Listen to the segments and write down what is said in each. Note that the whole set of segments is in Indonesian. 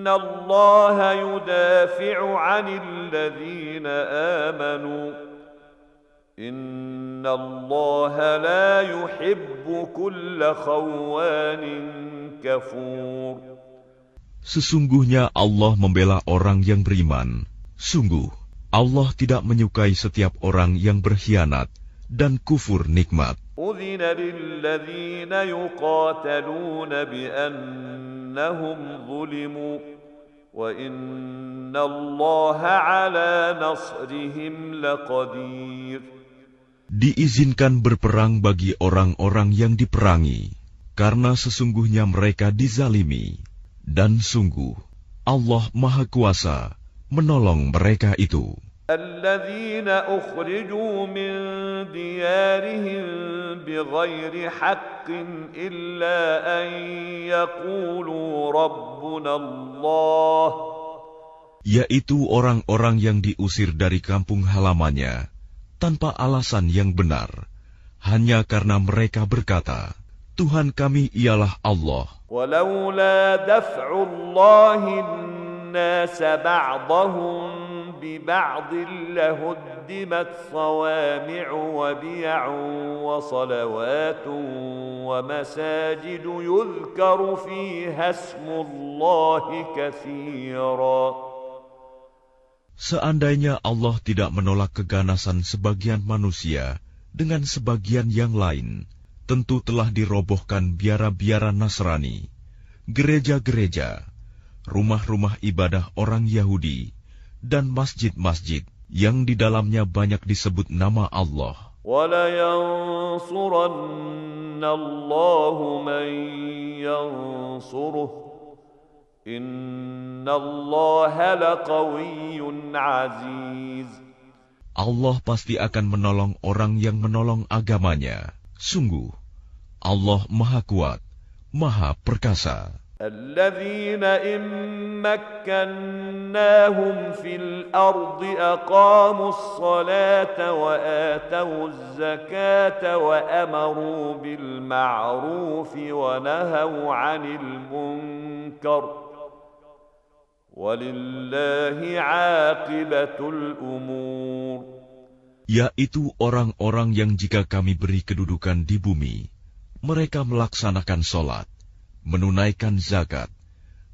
الله يدافع عن الذين آمنوا إن الله لا يحب كل خوان كفور. Sesungguhnya Allah membela orang yang beriman. Sungguh, Allah tidak menyukai setiap orang yang berkhianat dan kufur nikmat. أذن للذين يقاتلون بأنهم ظلموا وإن الله على نصرهم لقدير. Diizinkan berperang bagi orang-orang yang diperangi, karena sesungguhnya mereka dizalimi, dan sungguh Allah Maha Kuasa menolong mereka itu. الذين أخرجوا من ديارهم بغير حق إلا أن يقولوا ربنا الله. Yaitu orang-orang yang diusir dari kampung halamannya tanpa alasan yang benar, hanya karena mereka berkata, Tuhan kami ialah Allah. ولولا دفع الله الناس بعضهم ببعض لهدمت صوامع وبيع وصلوات ومساجد يذكر فيها اسم الله كثيرا. Seandainya Allah tidak menolak keganasan sebagian manusia dengan sebagian yang lain, tentu telah dirobohkan biara-biara Nasrani, gereja-gereja, rumah-rumah ibadah orang Yahudi, dan masjid-masjid yang di dalamnya banyak disebut nama Allah. وَلَيَنْصُرَنَّ اللَّهُ مَنْ يَنْصُرُهُ إِنَّ اللَّهَ لَقَوِيٌّ عَزِيزٌ. Allah pasti akan menolong orang yang menolong agamanya. Sungguh, Allah Maha Kuat, Maha Perkasa. الذين إن مكناهم في الأرض أقاموا الصلاة وآتوا الزكاة وأمروا بالمعروف ونهوا عن المنكر ولله عاقبة الأمور. Yaitu orang-orang yang jika kami beri kedudukan di bumi, mereka melaksanakan sholat, menunaikan zakat,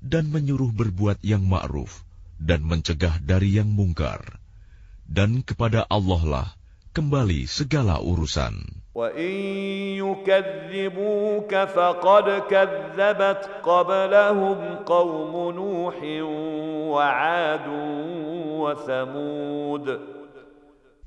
dan menyuruh berbuat yang ma'ruf, dan mencegah dari yang mungkar. Dan kepada Allah lah kembali segala urusan. وَإِن يُكَذِّبُوكَ فَقَدْ كَذَّبَتْ قَبْلَهُمْ قَوْمُ نُوحٍ وَعَادٌ وَثَمُودَ.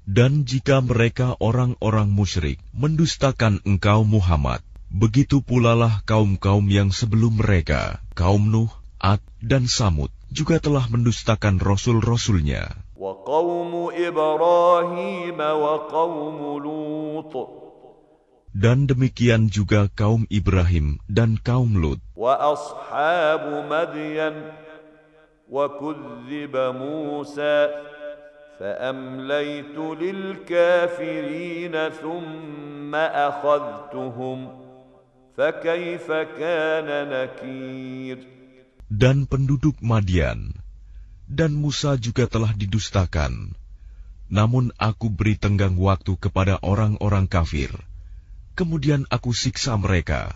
Dan jika mereka orang-orang musyrik mendustakan engkau Muhammad, begitu pula lah kaum-kaum yang sebelum mereka, kaum Nuh, Ad, dan Samud, juga telah mendustakan rasul-rasulnya. وَقَوْمُ إِبْرَاهِيمَ وَقَوْمُ لُوطٍ. Dan demikian juga kaum Ibrahim dan kaum Lut. وَأَصْحَابُ مَدْيَنَ وَكُذِّبَ مُوسَى فَأَمْلَيْتُ لِلْكَافِرِينَ ثُمَّ أَخَذْتُهُمْ فَكَيْفَ كَانَ نَكِيرٌ. Dan penduduk Madian dan Musa juga telah didustakan. Namun aku beri tenggang waktu kepada orang-orang kafir. Kemudian aku siksa mereka.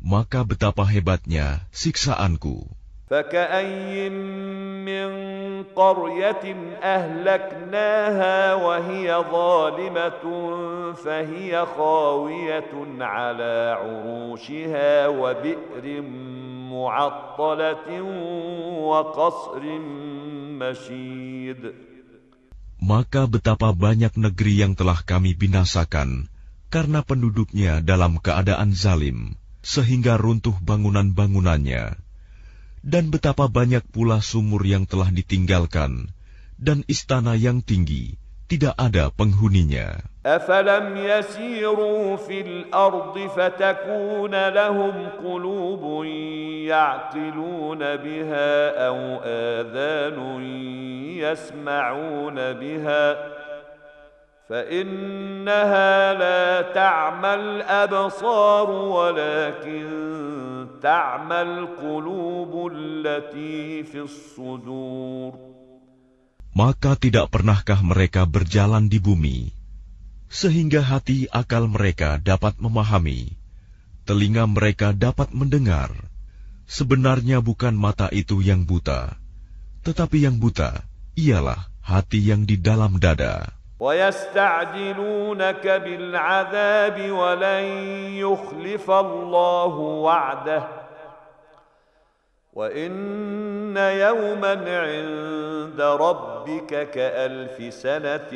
Maka betapa hebatnya siksaanku. فَكَأَيٍّ مِّن قَرْيَةٍ أَهْلَكْنَاهَا وَهِيَ ظَالِمَةٌ فَهِيَ خَاوِيَةٌ عَلَى عُرُوشِهَا وَبِئْرٍ مُّعَطَّلَةٍ وَقَصْرٍ مَّشِيدٍ. Maka betapa banyak negeri yang telah kami binasakan karena penduduknya dalam keadaan zalim, sehingga runtuh bangunan-bangunannya. Dan betapa banyak pula sumur yang telah ditinggalkan, dan istana yang tinggi, tidak ada penghuninya. أَفَلَمْ يَسِيرُوا فِي الْأَرْضِ فَتَكُونَ لَهُمْ قُلُوبٌ يَعْقِلُونَ بِهَا أَوْ آذَانٌ يَسْمَعُونَ بِهَا فَإِنَّهَا لَا تَعْمَى الْأَبْصَارُ وَلَكِنْ تعمى القلوب التي في الصدور. Maka tidak pernahkah mereka berjalan di bumi, sehingga hati akal mereka dapat memahami, telinga mereka dapat mendengar. Sebenarnya bukan mata itu yang buta, tetapi yang buta ialah hati yang di dalam dada. وَيَسْتَعْجِلُونَكَ بِالْعَذَابِ وَلَنْ يُخْلِفَ اللَّهُ وَعْدَهُ وَإِنَّ يَوْمًا عِندَ رَبِّكَ كَأَلْفِ سَنَةٍ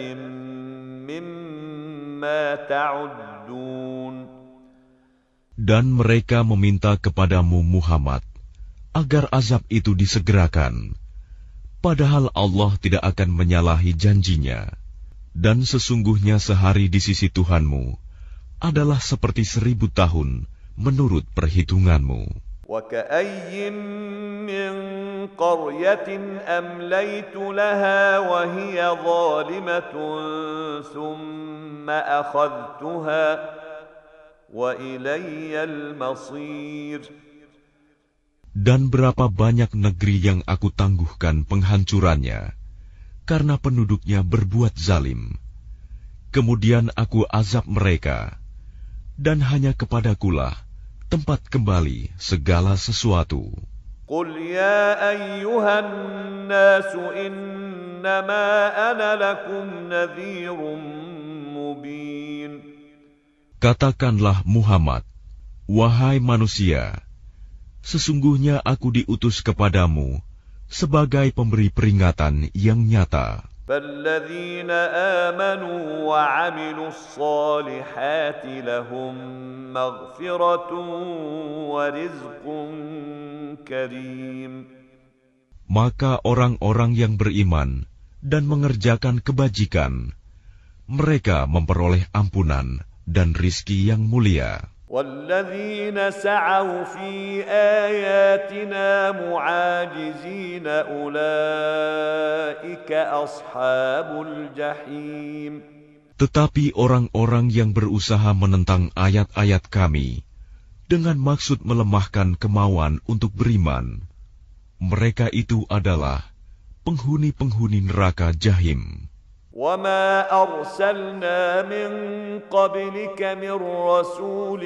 مِّمَّا تَعُدُّونَ. Dan mereka meminta kepadamu Muhammad agar azab itu disegerakan, padahal Allah tidak akan menyalahi janjinya. Dan sesungguhnya sehari di sisi Tuhanmu adalah seperti 1000 tahun menurut perhitunganmu. وَكَأَيٍّ مِّن قَرْيَةٍ أَمْلَيْتُ لَهَا وَهِيَ ظَالِمَةٌ ثُمَّ أَخَذْتُهَا وَإِلَيَّ الْمَصِيرُ. Dan berapa banyak negeri yang aku tangguhkan penghancurannya, karena penduduknya berbuat zalim. Kemudian aku azab mereka, dan hanya kepadakulah tempat kembali segala sesuatu. قُلْ يَا أَيُّهَا النَّاسُ إِنَّمَا أَنَا لَكُمْ نَذِيرٌ مُبِينٌ. Katakanlah Muhammad, wahai manusia, sesungguhnya aku diutus kepadamu sebagai pemberi peringatan yang nyata. فَالَّذِينَ آمَنُوا وَعَمِلُوا الصَّالِحَاتِ لَهُم مَّغْفِرَةٌ وَرِزْقٌ كَرِيمٌ. Maka orang-orang yang beriman dan mengerjakan kebajikan, mereka memperoleh ampunan dan rizki yang mulia. وَالَّذِينَ سَعَوْا فِي آيَاتِنَا مُعَاجِزِينَ أُولَئِكَ أَصْحَابُ الْجَحِيمِ. Tetapi orang-orang yang berusaha menentang ayat-ayat kami dengan maksud melemahkan kemauan untuk beriman, mereka itu adalah penghuni-penghuni neraka Jahim. وَمَا أَرْسَلْنَا مِن قَبْلِكَ مِن رَّسُولٍ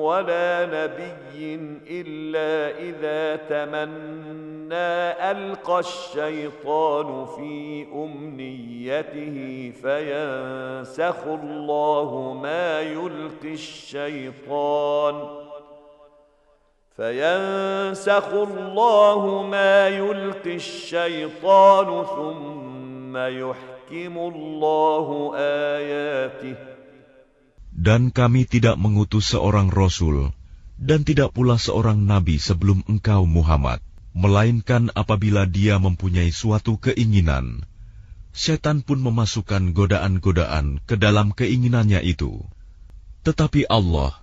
وَلَا نَبِيٍّ إِلَّا إِذَا تَمَنَّىٰ أَلْقَى الشَّيْطَانُ فِي أُمْنِيَّتِهِ فَيَنسَخُ اللَّهُ مَا يُلْقِي الشَّيْطَانُ ثُمَّ يُحْكِمُ اللَّهُ آيَاتِهِ. Dan kami tidak mengutus seorang rasul dan tidak pula seorang nabi sebelum engkau Muhammad, melainkan apabila dia mempunyai suatu keinginan, setan pun memasukkan godaan-godaan ke dalam keinginannya itu. Tetapi Allah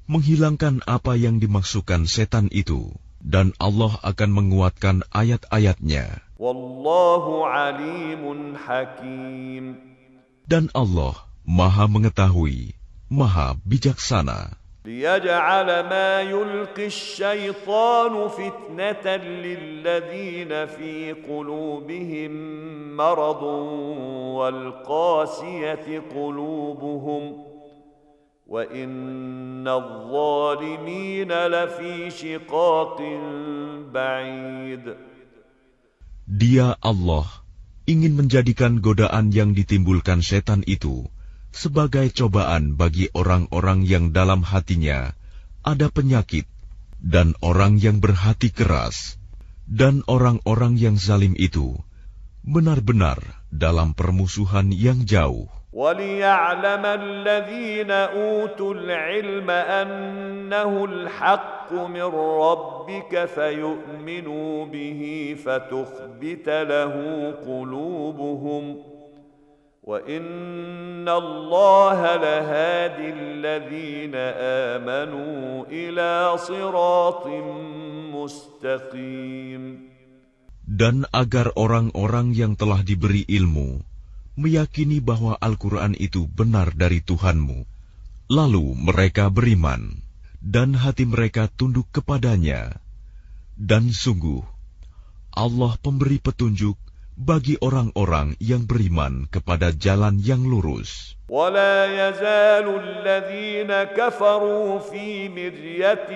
menghilangkan apa yang dimaksudkan setan itu, dan Allah akan menguatkan ayat-ayatnya. Wallahu alimun hakim. Dan Allah Maha mengetahui, Maha bijaksana. لِيَجْعَلَ مَا يُلْقِي الشَّيْطَانُ فِتْنَةً لِلَّذِينَ فِي قُلُوبِهِم مَّرَضٌ وَالْقَاسِيَةِ قُلُوبُهُمْ وَإِنَّ الظَّالِمِينَ لَفِي شِقَاقٍ بَعِيدٍ. Dia Allah ingin menjadikan godaan yang ditimbulkan setan itu sebagai cobaan bagi orang-orang yang dalam hatinya ada penyakit, dan orang yang berhati keras, dan orang-orang yang zalim itu benar-benar dalam permusuhan yang jauh. وَلِيَعْلَمَ الَّذِينَ أُوتُوا الْعِلْمَ أَنَّهُ الْحَقُّ مِنْ رَبِّكَ فَيُؤْمِنُوا بِهِ فَتُخْبِتَ لَهُ قُلُوبُهُمْ وَإِنَّ اللَّهَ لَهَادِ الَّذِينَ آمَنُوا إِلَى صِرَاطٍ مُسْتَقِيمٍ. Dan agar orang-orang yang telah diberi ilmu meyakini bahwa Al-Quran itu benar dari Tuhanmu, lalu mereka beriman, dan hati mereka tunduk kepadanya. Dan sungguh, Allah pemberi petunjuk bagi orang-orang yang beriman kepada jalan yang lurus. ولا يزال الذين كفروا في مرية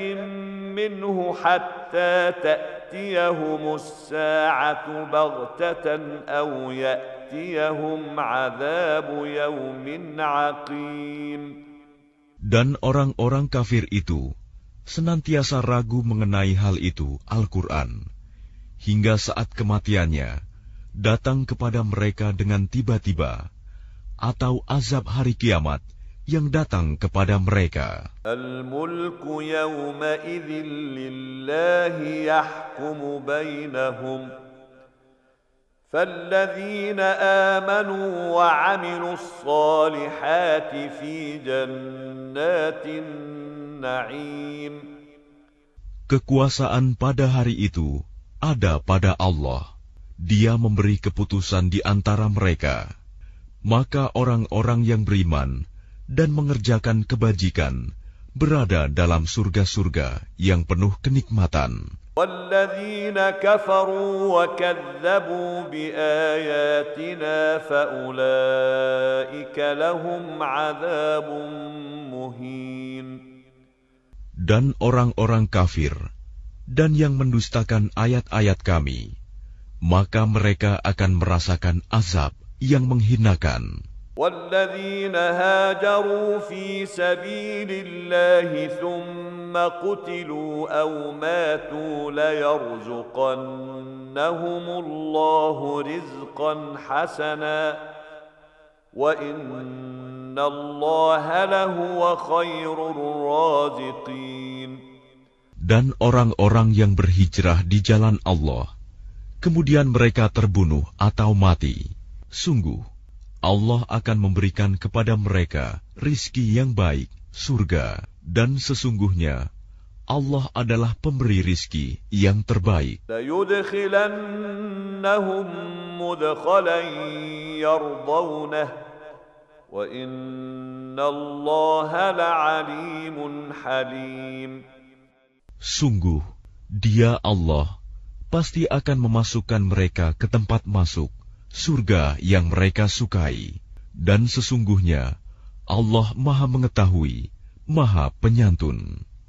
منه حتى تأتيهم الساعة بغتة أو يأتيهم عذاب يوم عقيم. Dan orang-orang kafir itu senantiasa ragu mengenai hal itu, Al-Quran, hingga saat kematiannya datang kepada mereka dengan tiba-tiba, atau azab hari kiamat yang datang kepada mereka. Al-mulku yawma idzin lillahi yahkumu bainahum. فالذين آمنوا وعملوا الصالحات في جنات النعيم. Kekuasaan pada hari itu ada pada Allah. Dia memberi keputusan di antara mereka. Maka orang-orang yang beriman dan mengerjakan kebajikan berada dalam surga-surga yang penuh kenikmatan. وَالَّذِينَ كَفَرُوا وَكَذَّبُوا بِآيَاتِنَا فَأُولَئِكَ لَهُمْ عَذَابٌ مُهِينٌ. Dan orang-orang kafir dan yang mendustakan ayat-ayat kami, maka mereka akan merasakan azab yang menghinakan. وَالَّذِينَ هَاجَرُوا فِي سَبِيلِ اللَّهِ ثُمَّ قُتِلُوا أَوْ مَاتُوا لَيَرْزُقَنَّهُمُ اللَّهُ رِزْقًا حَسَنًا وَإِنَّ اللَّهَ لَهُوَ خَيْرُ الرَّازِقِينَ. Dan orang-orang yang berhijrah di jalan Allah, kemudian mereka terbunuh atau mati, sungguh Allah akan memberikan kepada mereka rizki yang baik, surga, dan sesungguhnya Allah adalah pemberi rizki yang terbaik. لَيُدْخِلَنَّهُمْ مُدْخَلًا يَرْضَوْنَهُ وَإِنَّ اللَّهَ لَعَلِيمٌ حَلِيمٌ. Sungguh, Dia Allah pasti akan memasukkan mereka ke tempat masuk surga yang mereka sukai, dan sesungguhnya Allah Maha Mengetahui, Maha Penyantun.